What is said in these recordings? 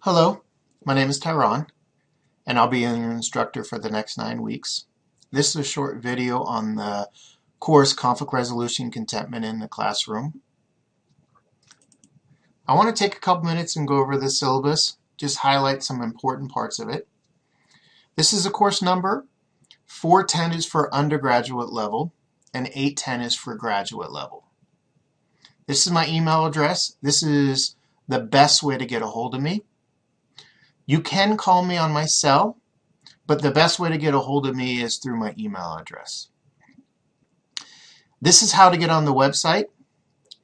Hello, my name is Tyron, and I'll be your instructor for the next 9 weeks. This is a short video on the course Conflict Resolution Contentment in the Classroom. I want to take a couple minutes and go over the syllabus, just highlight some important parts of it. This is a course number. 410 is for undergraduate level, and 810 is for graduate level. This is my email address. This is the best way to get a hold of me. You can call me on my cell, but the best way to get a hold of me is through my email address. This is how to get on the website.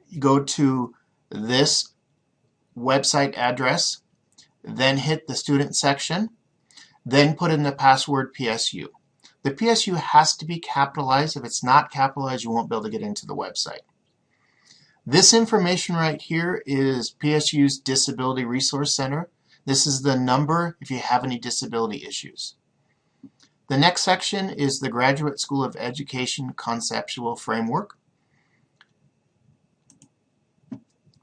You go to this website address, then hit the student section, then put in the password PSU. The PSU has to be capitalized. If it's not capitalized, you won't be able to get into the website. This information right here is PSU's Disability Resource Center. This is the number if you have any disability issues. The next section is the Graduate School of Education Conceptual Framework.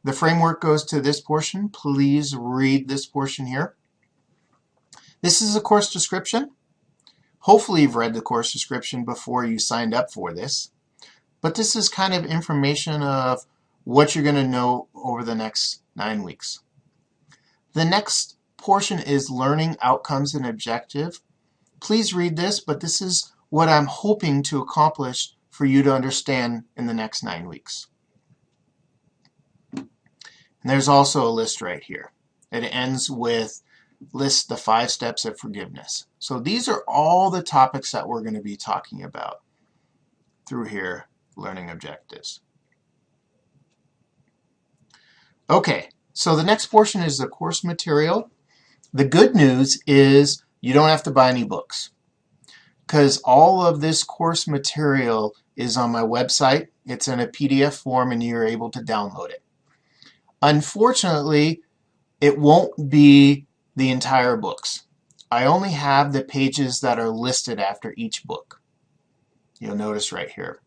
The framework goes to this portion. Please read this portion here. This is a course description. Hopefully you've read the course description before you signed up for this. But this is kind of information of what you're going to know over the next 9 weeks. The next portion is Learning Outcomes and Objective. Please read this, but this is what I'm hoping to accomplish for you to understand in the next 9 weeks. And there's also a list right here. It ends with list the 5 steps of forgiveness. So these are all the topics that we're going to be talking about through here, learning objectives. Okay, so the next portion is the course material. The good news is you don't have to buy any books because all of this course material is on my website. It's in a PDF form and you're able to download it. Unfortunately, it won't be the entire books. I only have the pages that are listed after each book. You'll notice right here.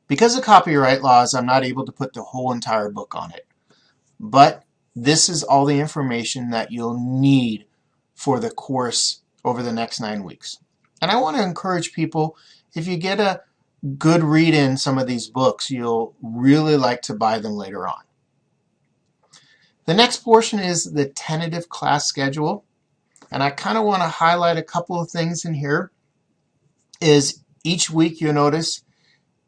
Because of copyright laws, I'm not able to put the whole entire book on it. But this is all the information that you'll need for the course over the next 9 weeks. And I want to encourage people, if you get a good read in some of these books, you'll really like to buy them later on. The next portion is the tentative class schedule. And I kind of want to highlight a couple of things in here. Is each week you'll notice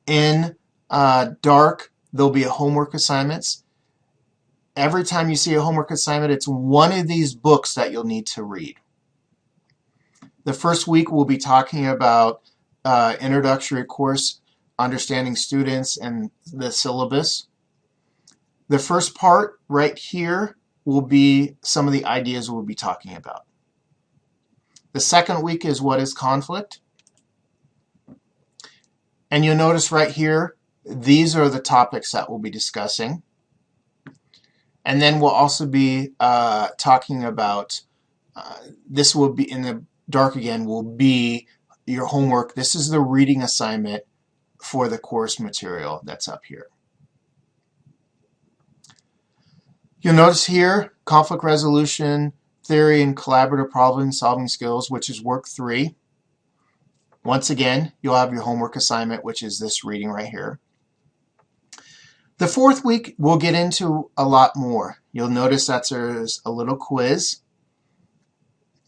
in dark there'll be a homework assignments. Every time you see a homework assignment, it's one of these books that you'll need to read. The first week we'll be talking about introductory course, understanding students, and the syllabus. The first part right here will be some of the ideas we'll be talking about. The second week is what is conflict. And you'll notice right here, these are the topics that we'll be discussing. And then we'll also be talking about, this will be in the dark again, will be your homework. This is the reading assignment for the course material that's up here. You'll notice here, conflict resolution, theory, and collaborative problem solving skills, which is work 3. Once again, you'll have your homework assignment, which is this reading right here. The fourth week, we'll get into a lot more. You'll notice that there's a little quiz.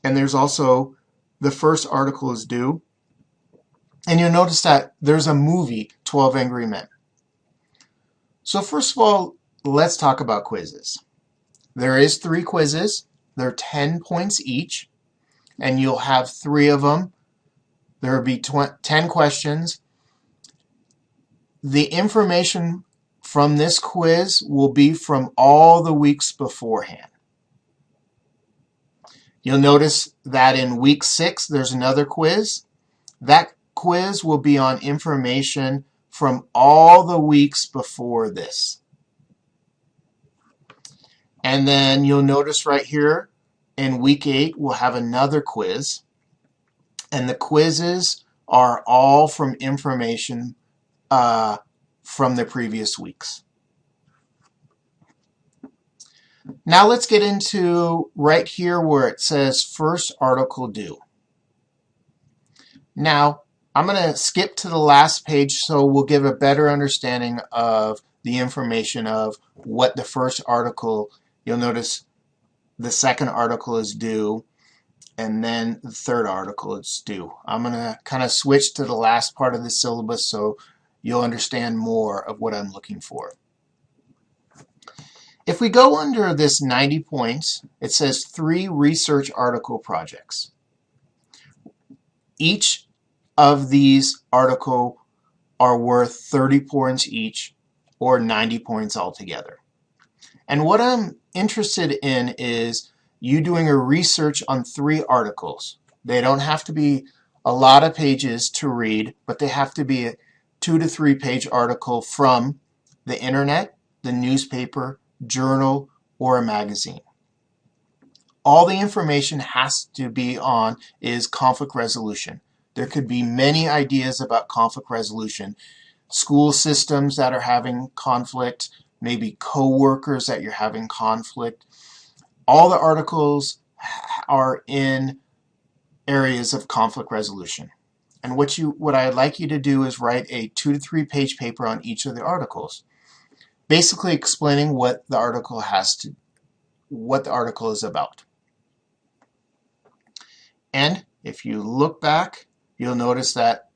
And there's also the first article is due. And you'll notice that there's a movie, 12 Angry Men. So first of all, let's talk about quizzes. There is 3 quizzes. They're 10 points each. And you'll have 3 of them. There will be 10 questions. The information from this quiz will be from all the weeks beforehand. You'll notice that in week 6 there's another quiz. That quiz will be on information from all the weeks before this. And then you'll notice right here in week 8 we'll have another quiz. And the quizzes are all from information from the previous weeks. Now let's get into right here where it says first article due. Now, I'm going to skip to the last page so we'll give a better understanding of the information of what the first article, you'll notice the second article is due, and then the third article is due. I'm going to kind of switch to the last part of the syllabus so you'll understand more of what I'm looking for. If we go under this 90 points, it says 3 research article projects. Each of these articles are worth 30 points each, or 90 points altogether. And what I'm interested in is you doing a research on 3 articles. They don't have to be a lot of pages to read, but they have to be a 2 to 3 page article from the internet, the newspaper, journal, or a magazine. All the information has to be on is conflict resolution. There could be many ideas about conflict resolution. School systems that are having conflict, maybe co-workers that you're having conflict. All the articles are in areas of conflict resolution. And what I'd like you to do is write a 2 to 3 page paper on each of the articles, basically explaining what the article is about. And if you look back, you'll notice that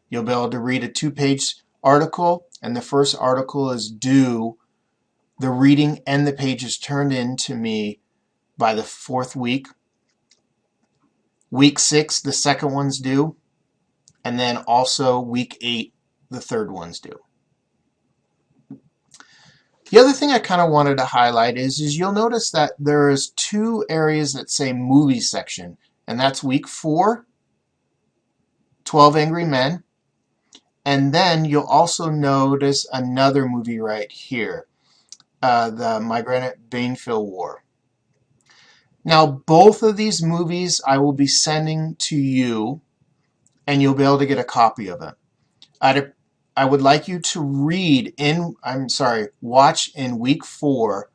you'll be able to read a 2-page article, and the first article is due. The reading and the page is turned in to me by the 4th week. Week 6, the second one's due, and then also week 8, the third one's due. The other thing I kind of wanted to highlight is you'll notice that there's 2 areas that say movie section, and that's week 4, 12 Angry Men, and then you'll also notice another movie right here, the Migrant Banfield War. Now, both of these movies I will be sending to you, and you'll be able to get a copy of them. I would like you to watch in week 4,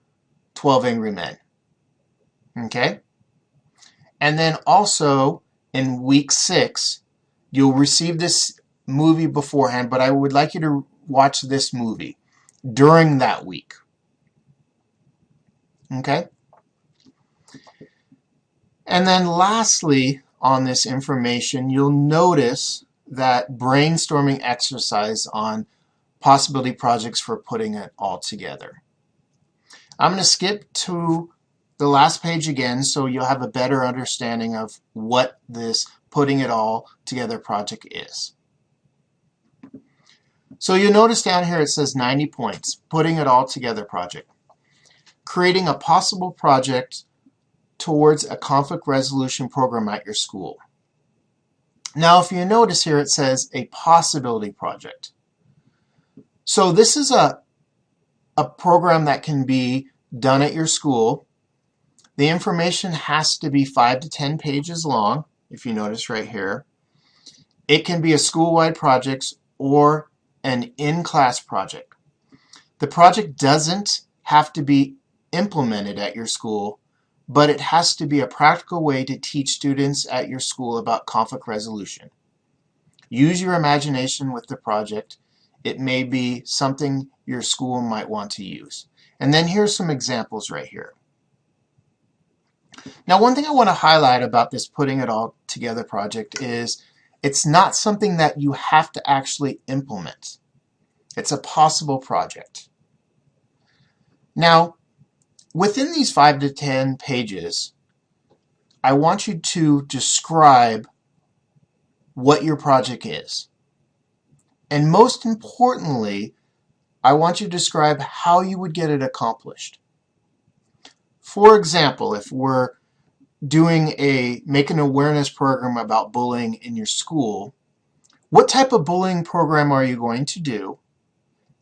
12 Angry Men. Okay? And then also in week 6, you'll receive this movie beforehand, but I would like you to watch this movie during that week. Okay? And then lastly, on this information, you'll notice that brainstorming exercise on possibility projects for putting it all together. I'm going to skip to the last page again so you'll have a better understanding of what this putting it all together project is. So you'll notice down here it says 90 points, putting it all together project. Creating a possible project towards a conflict resolution program at your school. Now, if you notice here, it says a possibility project. So this is a program that can be done at your school. The information has to be 5 to 10 pages long, if you notice right here. It can be a school-wide project or an in-class project. The project doesn't have to be implemented at your school, but it has to be a practical way to teach students at your school about conflict resolution. Use your imagination with the project. It may be something your school might want to use. And then here's some examples right here. Now, one thing I want to highlight about this putting it all together project is it's not something that you have to actually implement. It's a possible project. Now, within these 5 to 10 pages, I want you to describe what your project is. And most importantly, I want you to describe how you would get it accomplished. For example, if we're make an awareness program about bullying in your school, what type of bullying program are you going to do?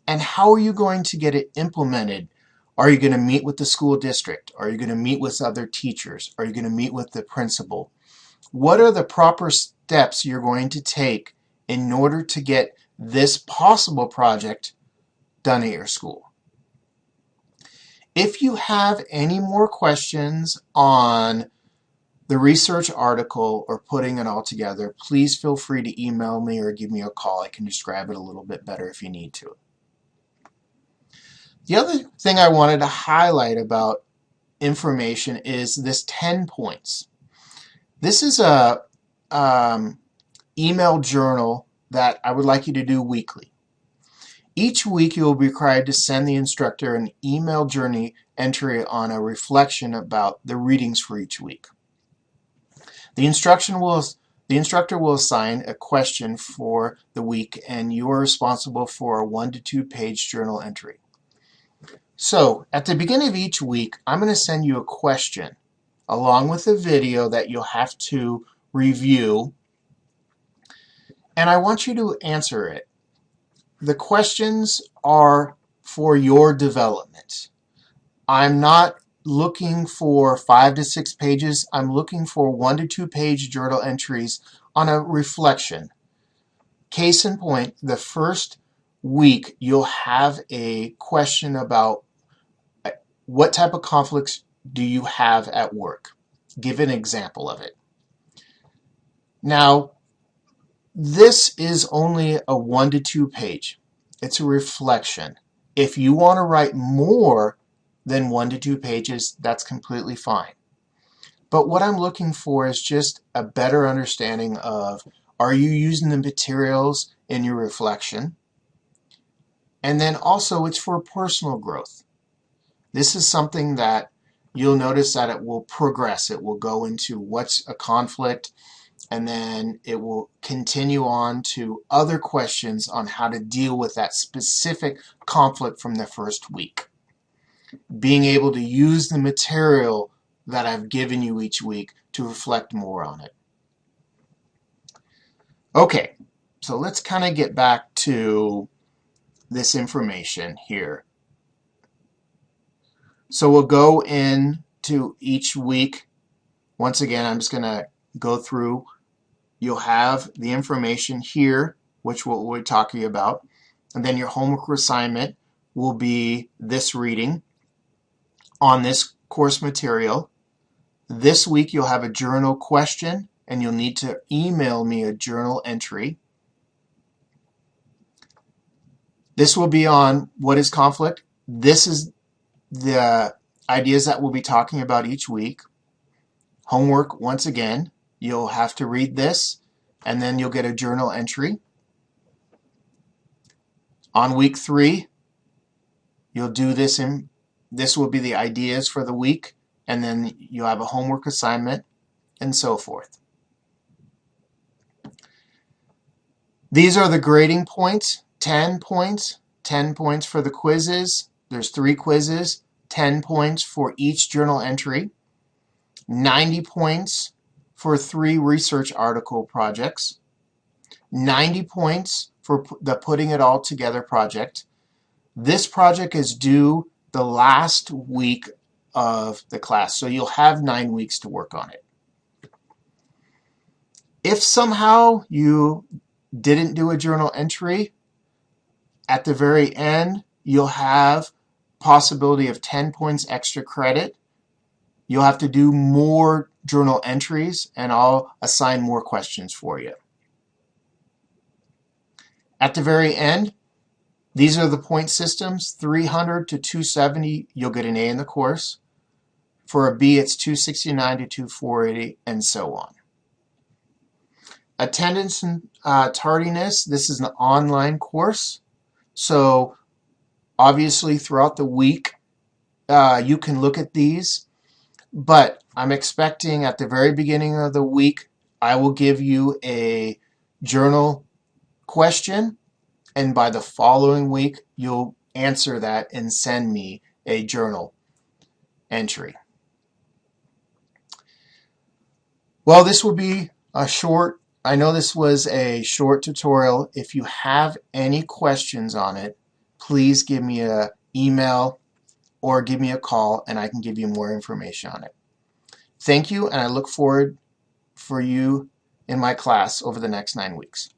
And how are you going to get it implemented? Are you going to meet with the school district? Are you going to meet with other teachers? Are you going to meet with the principal? What are the proper steps you're going to take in order to get this possible project done at your school? If you have any more questions on the research article or putting it all together, please feel free to email me or give me a call. I can describe it a little bit better if you need to. The other thing I wanted to highlight about information is this 10 points. This is a email journal that I would like you to do weekly. Each week you will be required to send the instructor an email journey entry on a reflection about the readings for each week. The instructor will assign a question for the week, and you are responsible for a 1 to 2 page journal entry. So at the beginning of each week, I'm going to send you a question along with a video that you'll have to review, and I want you to answer it. The questions are for your development. I'm not looking for 5 to 6 pages. I'm looking for 1 to 2 page journal entries on a reflection. Case in point, the first week you'll have a question about what type of conflicts do you have at work. Give an example of it. Now, this is only a 1 to 2 page. It's a reflection. If you want to write more than 1 to 2 pages, that's completely fine. But what I'm looking for is just a better understanding of, are you using the materials in your reflection? And then also it's for personal growth. This is something that you'll notice that it will progress. It will go into what's a conflict, and then it will continue on to other questions on how to deal with that specific conflict from the first week. Being able to use the material that I've given you each week to reflect more on it. Okay, so let's kind of get back to this information here. So we'll go into each week. Once again, I'm just going to go through. You'll have the information here, which we'll be talking about. And then your homework assignment will be this reading on this course material. This week you'll have a journal question, and you'll need to email me a journal entry. This will be on what is conflict. This is the ideas that we'll be talking about each week. Homework, once again, you'll have to read this, and then you'll get a journal entry. On week 3, you'll do this, and this will be the ideas for the week, and then you'll have a homework assignment, and so forth. These are the grading points. 10 points. 10 points for the quizzes. There's 3 quizzes. 10 points for each journal entry. 90 points for 3 research article projects. 90 points for the Putting It All Together project. This project is due the last week of the class, so you'll have 9 weeks to work on it. If somehow you didn't do a journal entry, at the very end you'll have possibility of 10 points extra credit. You'll have to do more journal entries, and I'll assign more questions for you. At the very end, these are the point systems. 300 to 270, you'll get an A in the course. For a B, it's 269 to 240, and so on. Attendance and tardiness, this is an online course. So obviously throughout the week, you can look at these. But I'm expecting at the very beginning of the week, I will give you a journal question, and by the following week, you'll answer that and send me a journal entry. Well, this will be a short, I know this was a short tutorial. If you have any questions on it, please give me an email or give me a call, and I can give you more information on it. Thank you, and I look forward for you in my class over the next 9 weeks.